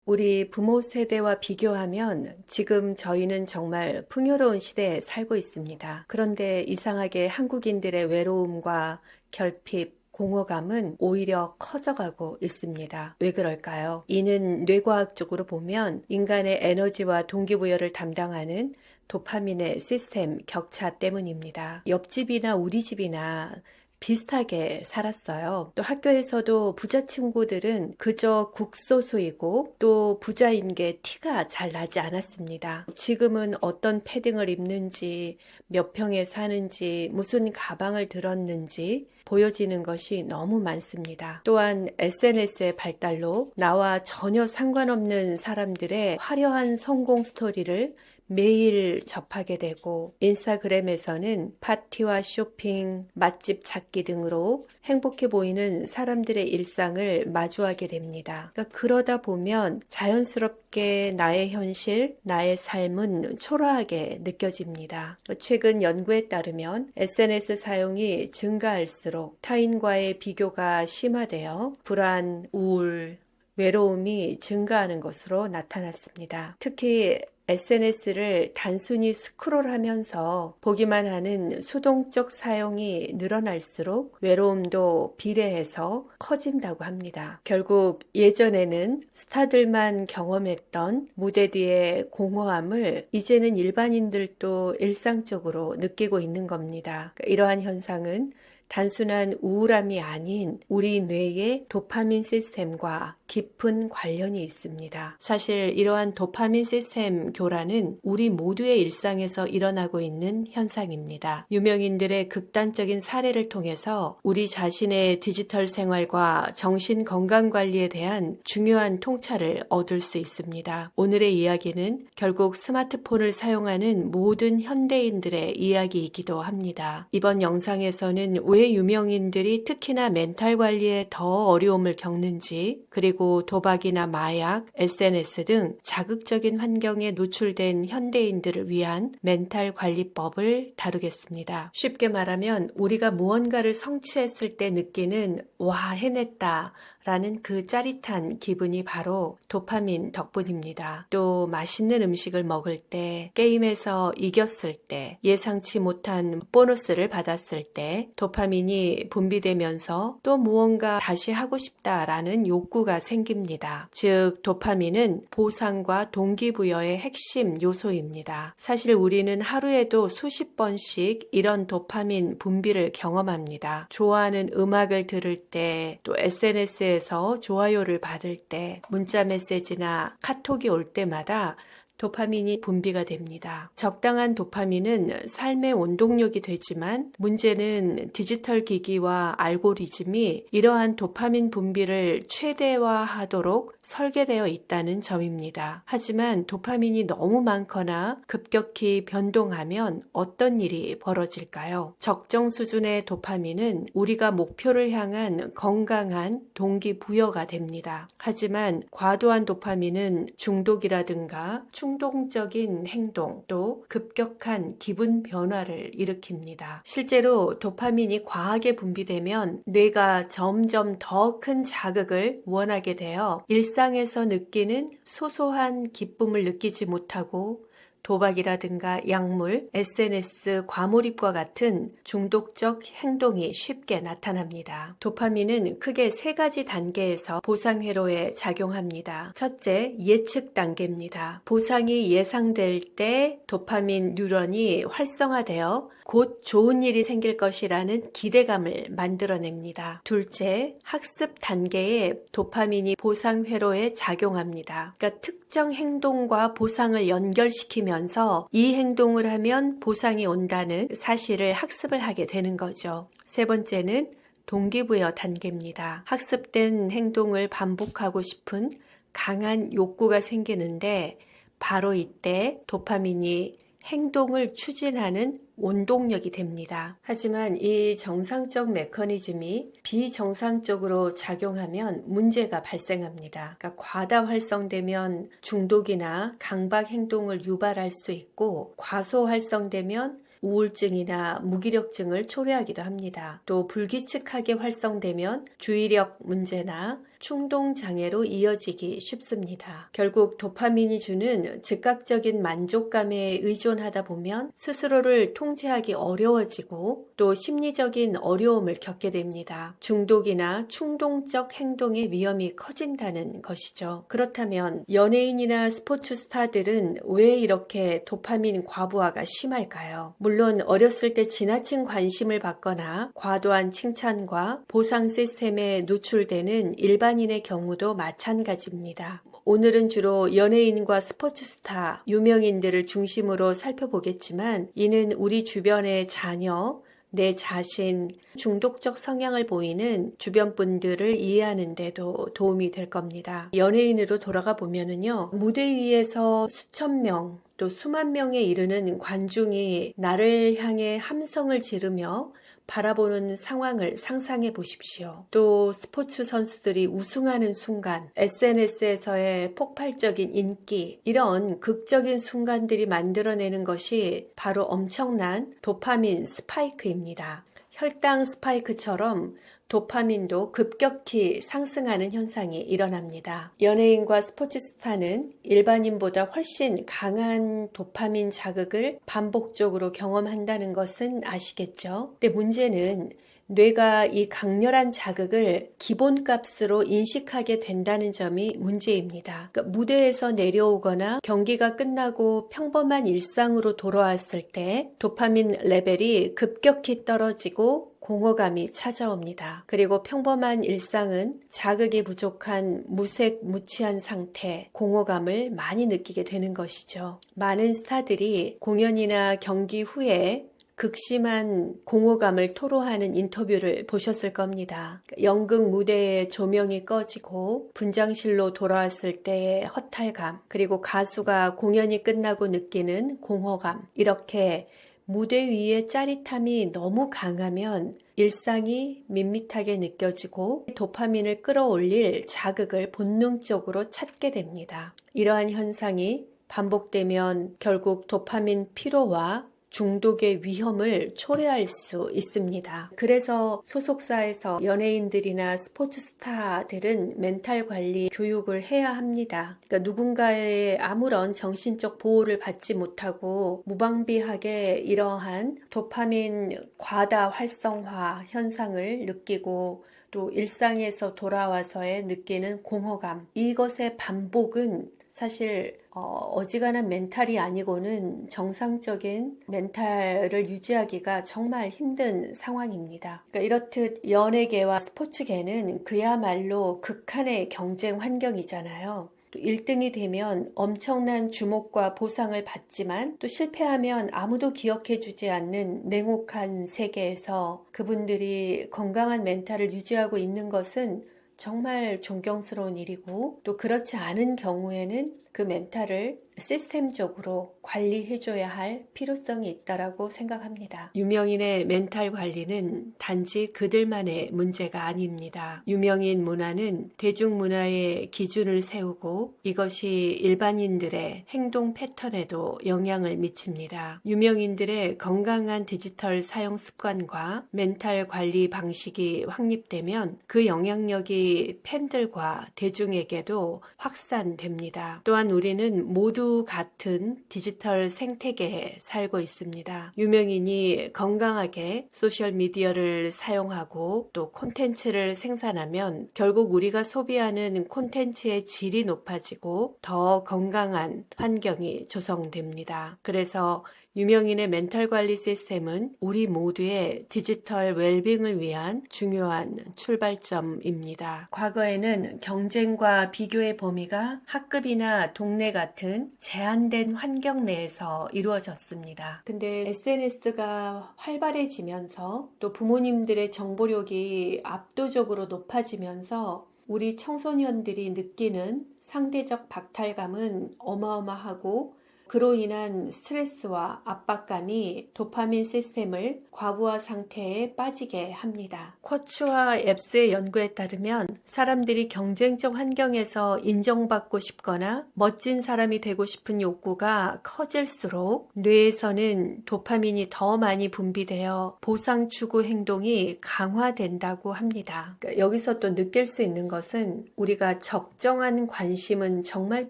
우리 부모 세대와 비교하면 지금 저희는 정말 풍요로운 시대에 살고 있습니다. 그런데 이상하게 한국인들의 외로움과 결핍, 공허감은 오히려 커져가고 있습니다. 왜 그럴까요? 이는 뇌과학적으로 보면 인간의 에너지와 동기부여를 담당하는 도파민의 시스템 격차 때문입니다. 옆집이나 우리 집이나 비슷하게 살았어요. 또 학교에서도 부자 친구들은 그저 국소수이고 또 부자인 게 티가 잘 나지 않았습니다. 지금은 어떤 패딩을 입는지, 몇 평에 사는지, 무슨 가방을 들었는지 보여지는 것이 너무 많습니다. 또한 SNS의 발달로 나와 전혀 상관없는 사람들의 화려한 성공 스토리를 매일 접하게 되고 인스타그램에서는 파티와 쇼핑, 맛집 찾기 등으로 행복해 보이는 사람들의 일상을 마주하게 됩니다. 그러다 보면 자연스럽게 나의 현실, 나의 삶은 초라하게 느껴집니다. 최근 연구에 따르면 SNS 사용이 증가할수록 타인과의 비교가 심화되어 불안, 우울, 외로움이 증가하는 것으로 나타났습니다. 특히 SNS를 단순히 스크롤하면서 보기만 하는 수동적 사용이 늘어날수록 외로움도 비례해서 커진다고 합니다. 결국 예전에는 스타들만 경험했던 무대 뒤의 공허함을 이제는 일반인들도 일상적으로 느끼고 있는 겁니다. 이러한 현상은 단순한 우울함이 아닌 우리 뇌의 도파민 시스템과 깊은 관련이 있습니다. 사실 이러한 도파민 시스템 교란은 우리 모두의 일상에서 일어나고 있는 현상입니다. 유명인들의 극단적인 사례를 통해서 우리 자신의 디지털 생활과 정신 건강 관리에 대한 중요한 통찰을 얻을 수 있습니다. 오늘의 이야기는 결국 스마트폰을 사용하는 모든 현대인들의 이야기이기도 합니다. 이번 영상에서는 왜 유명인들이 특히나 멘탈 관리에 더 어려움을 겪는지, 그리고 도박이나 마약, SNS 등 자극적인 환경에 노출된 현대인들을 위한 멘탈 관리법을 다루겠습니다. 쉽게 말하면 우리가 무언가를 성취했을 때 느끼는 와, 해냈다 라는 그 짜릿한 기분이 바로 도파민 덕분입니다. 또 맛있는 음식을 먹을 때, 게임에서 이겼을 때, 예상치 못한 보너스를 받았을 때 도파민이 분비되면서 또 무언가 다시 하고 싶다라는 욕구가 생깁니다. 즉 도파민은 보상과 동기부여의 핵심 요소입니다. 사실 우리는 하루에도 수십 번씩 이런 도파민 분비를 경험합니다. 좋아하는 음악을 들을 때, 또 SNS에서 좋아요를 받을 때, 문자 메시지나 카톡이 올 때마다 도파민이 분비가 됩니다. 적당한 도파민은 삶의 원동력이 되지만 문제는 디지털 기기와 알고리즘이 이러한 도파민 분비를 최대화하도록 설계되어 있다는 점입니다. 하지만 도파민이 너무 많거나 급격히 변동하면 어떤 일이 벌어질까요? 적정 수준의 도파민은 우리가 목표를 향한 건강한 동기부여가 됩니다. 하지만 과도한 도파민은 중독이라든가 충동적인 행동, 또 급격한 기분 변화를 일으킵니다. 실제로 도파민이 과하게 분비되면 뇌가 점점 더 큰 자극을 원하게 되어 일상에서 느끼는 소소한 기쁨을 느끼지 못하고 도박이라든가 약물, SNS 과몰입과 같은 중독적 행동이 쉽게 나타납니다. 도파민은 크게 세 가지 단계에서 보상회로에 작용합니다. 첫째, 예측 단계입니다. 보상이 예상될 때 도파민 뉴런이 활성화되어 곧 좋은 일이 생길 것이라는 기대감을 만들어냅니다. 둘째, 학습 단계에 도파민이 보상회로에 작용합니다. 그러니까 특정 행동과 보상을 연결시키면서 이 행동을 하면 보상이 온다는 사실을 학습을 하게 되는 거죠. 세 번째는 동기부여 단계입니다. 학습된 행동을 반복하고 싶은 강한 욕구가 생기는데 바로 이때 도파민이 행동을 추진하는 원동력이 됩니다. 하지만 이 정상적 메커니즘이 비정상적으로 작용하면 문제가 발생합니다. 그러니까 과다 활성되면 중독이나 강박 행동을 유발할 수 있고, 과소 활성되면 우울증이나 무기력증을 초래하기도 합니다. 또 불규칙하게 활성되면 주의력 문제나 충동 장애로 이어지기 쉽습니다. 결국 도파민이 주는 즉각적인 만족감에 의존하다 보면 스스로를 통제하기 어려워지고 또 심리적인 어려움을 겪게 됩니다. 중독이나 충동적 행동의 위험이 커진다는 것이죠. 그렇다면 연예인이나 스포츠 스타들은 왜 이렇게 도파민 과부하가 심할까요? 물론 어렸을 때 지나친 관심을 받거나 과도한 칭찬과 보상 시스템에 노출되는 일반인의 경우도 마찬가지입니다. 오늘은 주로 연예인과 스포츠 스타, 유명인들을 중심으로 살펴보겠지만 이는 우리 주변의 자녀, 내 자신, 중독적 성향을 보이는 주변 분들을 이해하는 데도 도움이 될 겁니다. 연예인으로 돌아가 보면은요, 무대 위에서 수천 명, 또 수만 명에 이르는 관중이 나를 향해 함성을 지르며 바라보는 상황을 상상해 보십시오. 또 스포츠 선수들이 우승하는 순간, SNS에서의 폭발적인 인기, 이런 극적인 순간들이 만들어내는 것이 바로 엄청난 도파민 스파이크입니다. 혈당 스파이크처럼 도파민도 급격히 상승하는 현상이 일어납니다. 연예인과 스포츠 스타는 일반인보다 훨씬 강한 도파민 자극을 반복적으로 경험한다는 것은 아시겠죠? 근데 문제는 뇌가 이 강렬한 자극을 기본값으로 인식하게 된다는 점이 문제입니다. 그러니까 무대에서 내려오거나 경기가 끝나고 평범한 일상으로 돌아왔을 때 도파민 레벨이 급격히 떨어지고 공허감이 찾아옵니다. 그리고 평범한 일상은 자극이 부족한 무색무취한 상태, 공허감을 많이 느끼게 되는 것이죠. 많은 스타들이 공연이나 경기 후에 극심한 공허감을 토로하는 인터뷰를 보셨을 겁니다. 연극 무대의 조명이 꺼지고 분장실로 돌아왔을 때의 허탈감, 그리고 가수가 공연이 끝나고 느끼는 공허감, 이렇게 무대 위의 짜릿함이 너무 강하면 일상이 밋밋하게 느껴지고 도파민을 끌어올릴 자극을 본능적으로 찾게 됩니다. 이러한 현상이 반복되면 결국 도파민 피로와 중독의 위험을 초래할 수 있습니다. 그래서 소속사에서 연예인들이나 스포츠 스타들은 멘탈 관리 교육을 해야 합니다. 그러니까 누군가의 아무런 정신적 보호를 받지 못하고 무방비하게 이러한 도파민 과다 활성화 현상을 느끼고 또 일상에서 돌아와서의 느끼는 공허감, 이것의 반복은 사실 어지간한 멘탈이 아니고는 정상적인 멘탈을 유지하기가 정말 힘든 상황입니다. 그러니까 이렇듯 연예계와 스포츠계는 그야말로 극한의 경쟁 환경이잖아요. 또 1등이 되면 엄청난 주목과 보상을 받지만 또 실패하면 아무도 기억해주지 않는 냉혹한 세계에서 그분들이 건강한 멘탈을 유지하고 있는 것은 정말 존경스러운 일이고 또 그렇지 않은 경우에는 그 멘탈을 시스템적으로 관리해줘야 할 필요성이 있다고 생각합니다. 유명인의 멘탈 관리는 단지 그들만의 문제가 아닙니다. 유명인 문화는 대중문화의 기준을 세우고 이것이 일반인들의 행동 패턴에도 영향을 미칩니다. 유명인들의 건강한 디지털 사용 습관과 멘탈 관리 방식이 확립되면 그 영향력이 팬들과 대중에게도 확산됩니다. 또한 우리는 모두 같은 디지털 생태계에 살고 있습니다. 유명인이 건강하게 소셜미디어를 사용하고 또 콘텐츠를 생산하면 결국 우리가 소비하는 콘텐츠의 질이 높아지고 더 건강한 환경이 조성됩니다. 그래서 유명인의 멘탈 관리 시스템은 우리 모두의 디지털 웰빙을 위한 중요한 출발점입니다. 과거에는 경쟁과 비교의 범위가 학급이나 동네 같은 제한된 환경 내에서 이루어졌습니다. 근데 SNS가 활발해지면서 또 부모님들의 정보력이 압도적으로 높아지면서 우리 청소년들이 느끼는 상대적 박탈감은 어마어마하고 그로 인한 스트레스와 압박감이 도파민 시스템을 과부하 상태에 빠지게 합니다. 쿼츠와 앱스의 연구에 따르면 사람들이 경쟁적 환경에서 인정받고 싶거나 멋진 사람이 되고 싶은 욕구가 커질수록 뇌에서는 도파민이 더 많이 분비되어 보상 추구 행동이 강화된다고 합니다. 그러니까 여기서 또 느낄 수 있는 것은 우리가 적정한 관심은 정말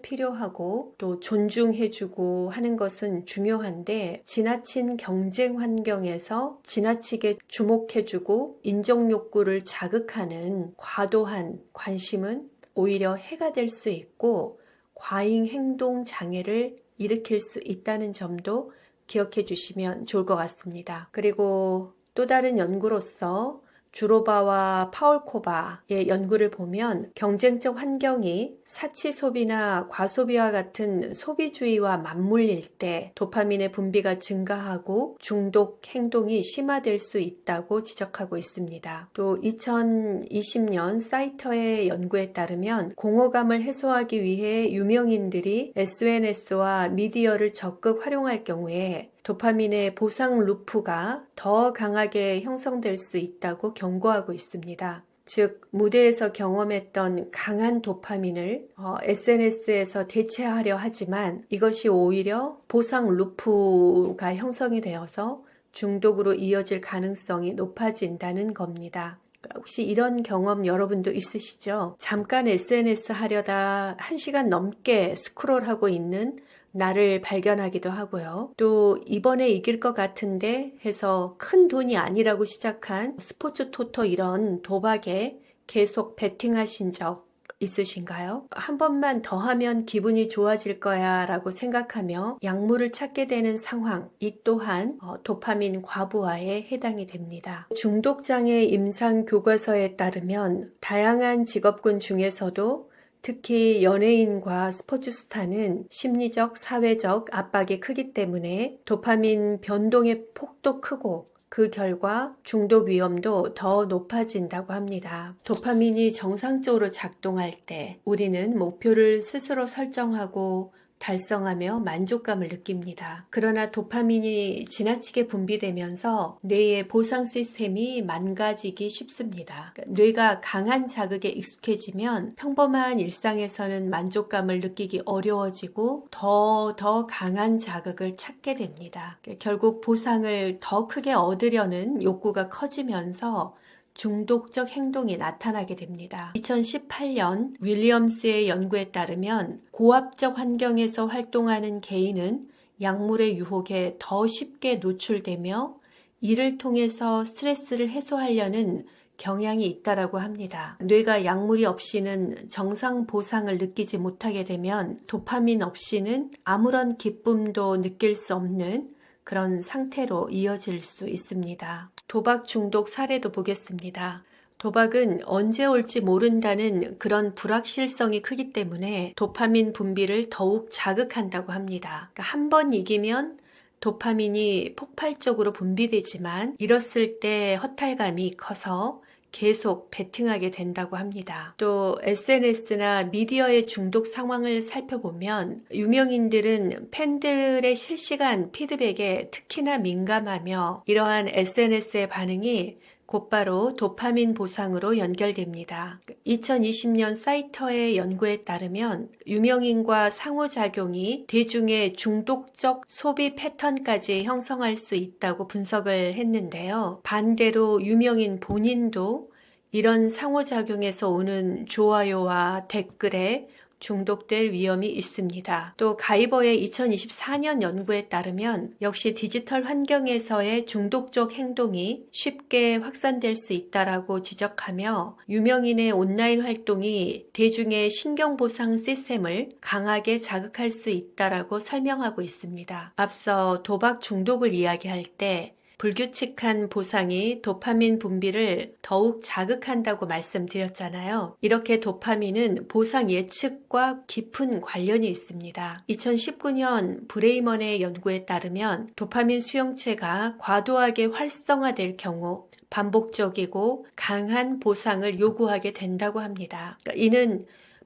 필요하고 또 존중해주고 하는 것은 중요한데 지나친 경쟁 환경에서 지나치게 주목해주고 인정 욕구를 자극하는 과도한 관심은 오히려 해가 될 수 있고 과잉 행동 장애를 일으킬 수 있다는 점도 기억해 주시면 좋을 것 같습니다. 그리고 또 다른 연구로서 주로바와 파울코바의 연구를 보면 경쟁적 환경이 사치 소비나 과소비와 같은 소비주의와 맞물릴 때 도파민의 분비가 증가하고 중독 행동이 심화될 수 있다고 지적하고 있습니다. 또 2020년 사이터의 연구에 따르면 공허감을 해소하기 위해 유명인들이 SNS와 미디어를 적극 활용할 경우에 도파민의 보상 루프가 더 강하게 형성될 수 있다고 경고하고 있습니다. 즉 무대에서 경험했던 강한 도파민을 SNS에서 대체하려 하지만 이것이 오히려 보상 루프가 형성이 되어서 중독으로 이어질 가능성이 높아진다는 겁니다. 혹시 이런 경험 여러분도 있으시죠? 잠깐 SNS 하려다 1시간 넘게 스크롤하고 있는 나를 발견하기도 하고요. 또 이번에 이길 것 같은데 해서 큰 돈이 아니라고 시작한 스포츠 토토 이런 도박에 계속 베팅하신 적 있으신가요? 한 번만 더 하면 기분이 좋아질 거야 라고 생각하며 약물을 찾게 되는 상황, 이 또한 도파민 과부하에 해당이 됩니다. 중독장애 임상 교과서에 따르면 다양한 직업군 중에서도 특히 연예인과 스포츠스타는 심리적, 사회적 압박이 크기 때문에 도파민 변동의 폭도 크고 그 결과 중독 위험도 더 높아진다고 합니다. 도파민이 정상적으로 작동할 때 우리는 목표를 스스로 설정하고 달성하며 만족감을 느낍니다. 그러나 도파민이 지나치게 분비되면서 뇌의 보상 시스템이 망가지기 쉽습니다. 뇌가 강한 자극에 익숙해지면 평범한 일상에서는 만족감을 느끼기 어려워지고 더 강한 자극을 찾게 됩니다. 결국 보상을 더 크게 얻으려는 욕구가 커지면서 중독적 행동이 나타나게 됩니다. 2018년 윌리엄스의 연구에 따르면 고압적 환경에서 활동하는 개인은 약물의 유혹에 더 쉽게 노출되며 이를 통해서 스트레스를 해소하려는 경향이 있다라고 합니다. 뇌가 약물이 없이는 정상 보상을 느끼지 못하게 되면 도파민 없이는 아무런 기쁨도 느낄 수 없는 그런 상태로 이어질 수 있습니다. 도박 중독 사례도 보겠습니다. 도박은 언제 올지 모른다는 그런 불확실성이 크기 때문에 도파민 분비를 더욱 자극한다고 합니다. 그러니까 한 번 이기면 도파민이 폭발적으로 분비되지만 잃었을 때 허탈감이 커서 계속 베팅하게 된다고 합니다. 또 SNS나 미디어의 중독 상황을 살펴보면 유명인들은 팬들의 실시간 피드백에 특히나 민감하며 이러한 SNS의 반응이 곧바로 도파민 보상으로 연결됩니다. 2020년 사이터의 연구에 따르면 유명인과 상호작용이 대중의 중독적 소비 패턴까지 형성할 수 있다고 분석을 했는데요. 반대로 유명인 본인도 이런 상호작용에서 오는 좋아요와 댓글에 중독될 위험이 있습니다. 또 가이버의 2024년 연구에 따르면 역시 디지털 환경에서의 중독적 행동이 쉽게 확산될 수 있다라고 지적하며 유명인의 온라인 활동이 대중의 신경보상 시스템을 강하게 자극할 수 있다라고 설명하고 있습니다. 앞서 도박 중독을 이야기할 때 불규칙한 보상이 도파민 분비를 더욱 자극한다고 말씀드렸잖아요. 이렇게 도파민은 보상 예측과 깊은 관련이 있습니다. 2019년 브레이먼의 연구에 따르면 도파민 수용체가 과도하게 활성화될 경우 반복적이고 강한 보상을 요구하게 된다고 합니다. 이는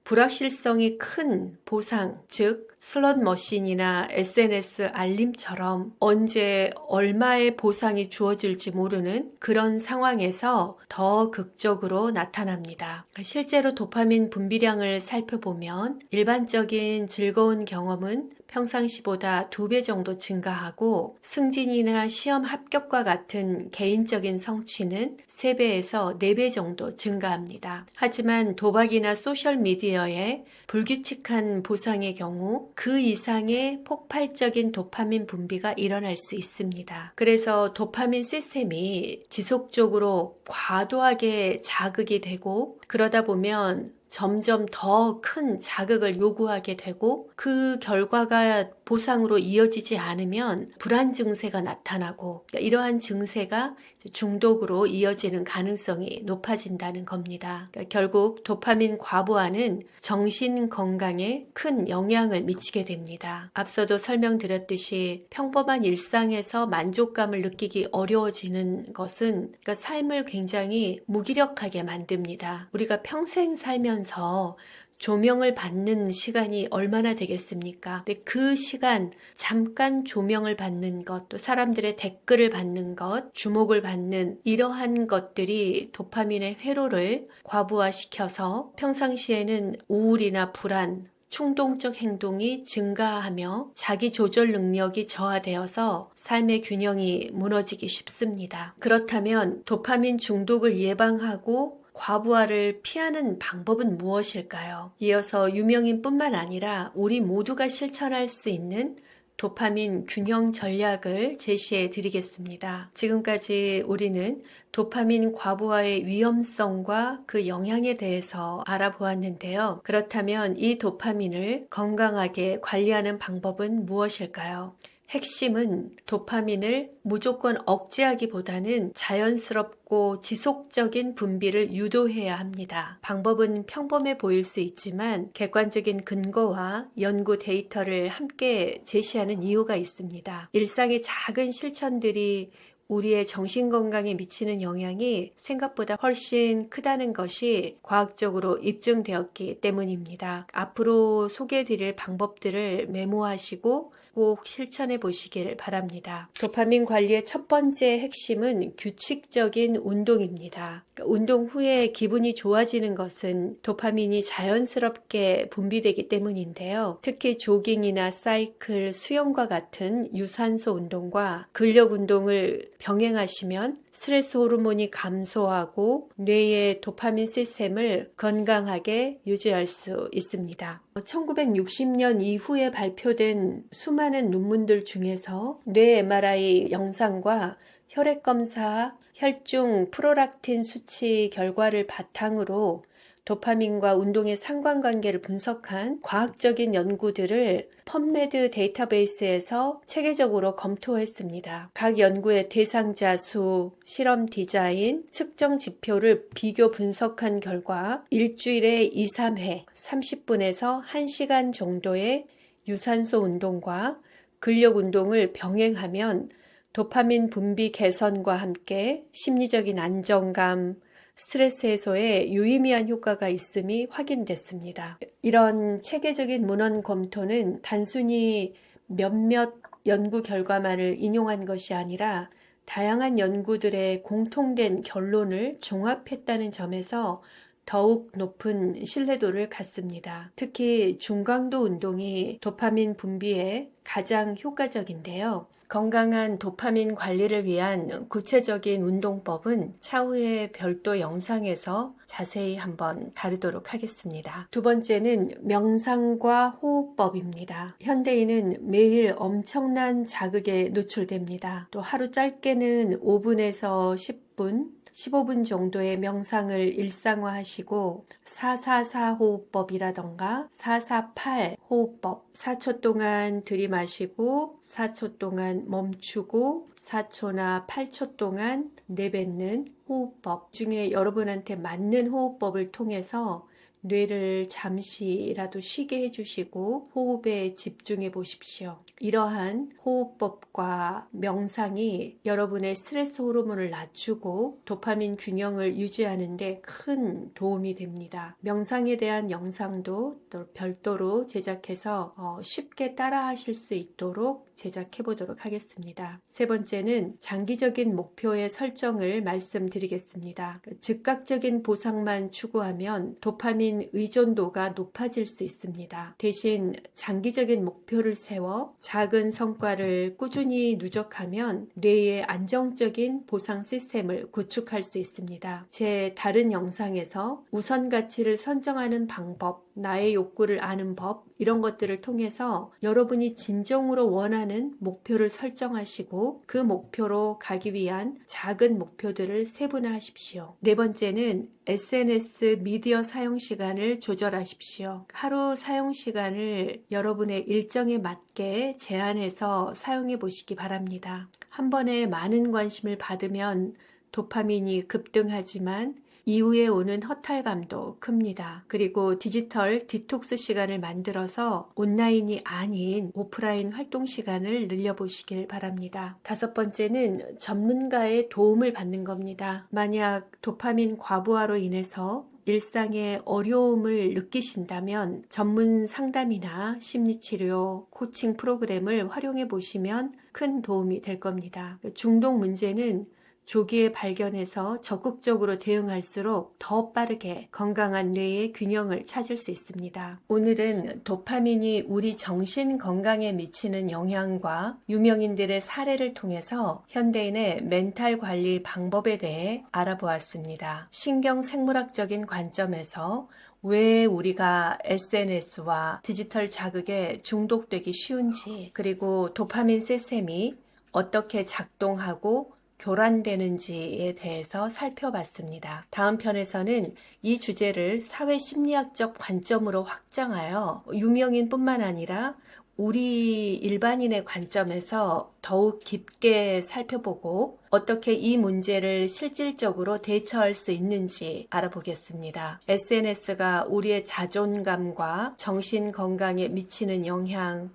불확실성이 큰 보상, 즉 슬롯 머신이나 SNS 알림처럼 언제 얼마의 보상이 주어질지 모르는 그런 상황에서 더 극적으로 나타납니다. 실제로 도파민 분비량을 살펴보면 일반적인 즐거운 경험은 평상시보다 2배 정도 증가하고 승진이나 시험 합격과 같은 개인적인 성취는 3배에서 4배 정도 증가합니다. 하지만 도박이나 소셜미디어의 불규칙한 보상의 경우 그 이상의 폭발적인 도파민 분비가 일어날 수 있습니다. 그래서 도파민 시스템이 지속적으로 과도하게 자극이 되고 그러다 보면 점점 더 큰 자극을 요구하게 되고 그 결과가 보상으로 이어지지 않으면 불안 증세가 나타나고 이러한 증세가 중독으로 이어지는 가능성이 높아진다는 겁니다. 결국 도파민 과부하는 정신 건강에 큰 영향을 미치게 됩니다. 앞서도 설명드렸듯이 평범한 일상에서 만족감을 느끼기 어려워지는 것은 삶을 굉장히 무기력하게 만듭니다. 우리가 평생 살면서 조명을 받는 시간이 얼마나 되겠습니까? 근데 그 시간 잠깐 조명을 받는 것, 또 사람들의 댓글을 받는 것, 주목을 받는 이러한 것들이 도파민의 회로를 과부하시켜서 평상시에는 우울이나 불안, 충동적 행동이 증가하며 자기 조절 능력이 저하되어서 삶의 균형이 무너지기 쉽습니다. 그렇다면 도파민 중독을 예방하고 과부하를 피하는 방법은 무엇일까요? 이어서 유명인뿐만 아니라 우리 모두가 실천할 수 있는 도파민 균형 전략을 제시해 드리겠습니다. 지금까지 우리는 도파민 과부하의 위험성과 그 영향에 대해서 알아보았는데요. 그렇다면 이 도파민을 건강하게 관리하는 방법은 무엇일까요? 핵심은 도파민을 무조건 억제하기보다는 자연스럽고 지속적인 분비를 유도해야 합니다. 방법은 평범해 보일 수 있지만 객관적인 근거와 연구 데이터를 함께 제시하는 이유가 있습니다. 일상의 작은 실천들이 우리의 정신건강에 미치는 영향이 생각보다 훨씬 크다는 것이 과학적으로 입증되었기 때문입니다. 앞으로 소개해드릴 방법들을 메모하시고 꼭 실천해 보시길 바랍니다. 도파민 관리의 첫 번째 핵심은 규칙적인 운동입니다. 운동 후에 기분이 좋아지는 것은 도파민이 자연스럽게 분비되기 때문인데요. 특히 조깅이나 사이클, 수영과 같은 유산소 운동과 근력 운동을 병행하시면 스트레스 호르몬이 감소하고 뇌의 도파민 시스템을 건강하게 유지할 수 있습니다. 1960년 이후에 발표된 수많은 논문들 중에서 뇌 MRI 영상과 혈액 검사, 혈중 프로락틴 수치 결과를 바탕으로 도파민과 운동의 상관관계를 분석한 과학적인 연구들을 펀메드 데이터베이스에서 체계적으로 검토했습니다. 각 연구의 대상자 수, 실험 디자인, 측정 지표를 비교 분석한 결과 일주일에 2, 3회, 30분에서 1시간 정도의 유산소 운동과 근력 운동을 병행하면 도파민 분비 개선과 함께 심리적인 안정감, 스트레스 해소에 유의미한 효과가 있음이 확인됐습니다. 이런 체계적인 문헌 검토는 단순히 몇몇 연구 결과만을 인용한 것이 아니라 다양한 연구들의 공통된 결론을 종합했다는 점에서 더욱 높은 신뢰도를 갖습니다. 특히 중강도 운동이 도파민 분비에 가장 효과적인데요. 건강한 도파민 관리를 위한 구체적인 운동법은 차후에 별도 영상에서 자세히 한번 다루도록 하겠습니다. 두 번째는 명상과 호흡법입니다. 현대인은 매일 엄청난 자극에 노출됩니다. 또 하루 짧게는 5분에서 10분, 15분 정도의 명상을 일상화하시고 444 호흡법이라던가 448 호흡법 4초 동안 들이마시고 4초 동안 멈추고 4초나 8초 동안 내뱉는 호흡법 중에 여러분한테 맞는 호흡법을 통해서 뇌를 잠시라도 쉬게 해주시고 호흡에 집중해 보십시오. 이러한 호흡법과 명상이 여러분의 스트레스 호르몬을 낮추고 도파민 균형을 유지하는 데 큰 도움이 됩니다. 명상에 대한 영상도 또 별도로 제작해서 쉽게 따라 하실 수 있도록 제작해 보도록 하겠습니다. 세 번째는 장기적인 목표의 설정을 말씀드리겠습니다. 즉각적인 보상만 추구하면 도파민 의존도가 높아질 수 있습니다. 대신 장기적인 목표를 세워 작은 성과를 꾸준히 누적하면 뇌의 안정적인 보상 시스템을 구축할 수 있습니다. 제 다른 영상에서 우선 가치를 선정하는 방법, 나의 욕구를 아는 법, 이런 것들을 통해서 여러분이 진정으로 원하는 목표를 설정하시고 그 목표로 가기 위한 작은 목표들을 세분화하십시오. 네 번째는 SNS 미디어 사용 시간을 조절하십시오. 하루 사용 시간을 여러분의 일정에 맞게 제한해서 사용해 보시기 바랍니다. 한 번에 많은 관심을 받으면 도파민이 급등하지만 이후에 오는 허탈감도 큽니다. 그리고 디지털 디톡스 시간을 만들어서 온라인이 아닌 오프라인 활동 시간을 늘려보시길 바랍니다. 다섯 번째는 전문가의 도움을 받는 겁니다. 만약 도파민 과부하로 인해서 일상의 어려움을 느끼신다면 전문 상담이나 심리치료, 코칭 프로그램을 활용해 보시면 큰 도움이 될 겁니다. 중독 문제는 조기에 발견해서 적극적으로 대응할수록 더 빠르게 건강한 뇌의 균형을 찾을 수 있습니다. 오늘은 도파민이 우리 정신 건강에 미치는 영향과 유명인들의 사례를 통해서 현대인의 멘탈 관리 방법에 대해 알아보았습니다. 신경생물학적인 관점에서 왜 우리가 SNS와 디지털 자극에 중독되기 쉬운지, 그리고 도파민 시스템이 어떻게 작동하고 교란되는지에 대해서 살펴봤습니다. 다음 편에서는 이 주제를 사회심리학적 관점으로 확장하여 유명인뿐만 아니라 우리 일반인의 관점에서 더욱 깊게 살펴보고 어떻게 이 문제를 실질적으로 대처할 수 있는지 알아보겠습니다. SNS가 우리의 자존감과 정신 건강에 미치는 영향,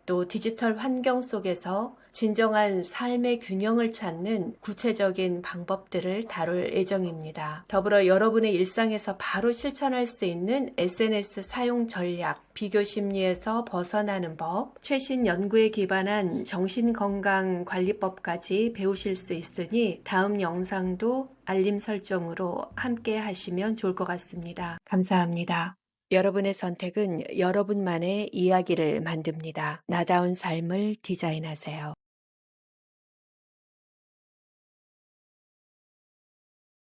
또 디지털 환경 속에서 진정한 삶의 균형을 찾는 구체적인 방법들을 다룰 예정입니다. 더불어 여러분의 일상에서 바로 실천할 수 있는 SNS 사용 전략, 비교 심리에서 벗어나는 법, 최신 연구에 기반한 정신건강관리법까지 배우실 수 있으니 다음 영상도 알림 설정으로 함께 하시면 좋을 것 같습니다. 감사합니다. 여러분의 선택은 여러분만의 이야기를 만듭니다. 나다운 삶을 디자인하세요.